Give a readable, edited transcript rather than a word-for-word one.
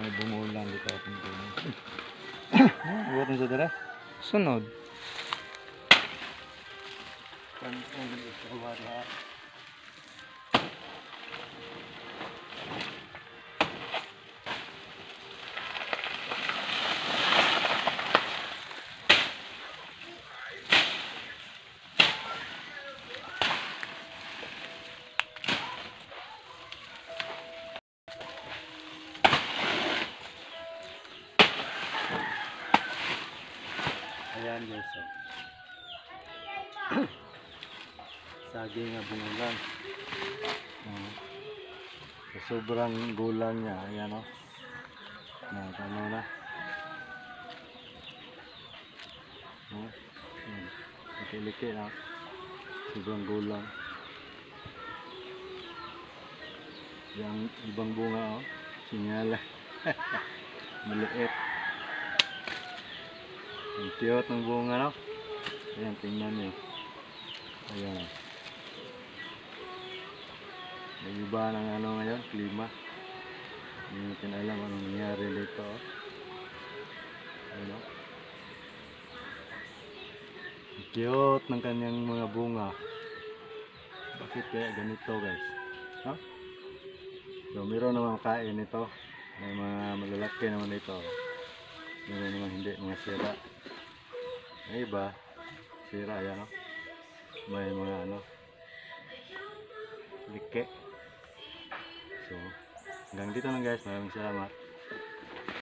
may bungulan dito ating bungulan. Buhat na sa dara. Sunod. Ayan guys, so. Saging nga bungulan. So, sobrang gulang niya, ayan o. Ano na. Liki-liki na. Sobrang gulang. Yung ibang bunga o. Sinyala. Maliit. Ang cute ng bunga, no? Ayan, tingnan nyo. Ayan. May iba ng ano ngayon, klima. Hindi natin alam anong nangyari dito. Ayan, no? Ang cute ng kanyang mga bunga. Bakit kaya ganito, guys? No? So, meron naman kain ito. May mga malalaki naman ito. Meron naman hindi, mga sira. May iba, sira yan, no? May mga ano, like. So, hanggang dito lang guys. Maraming salamat.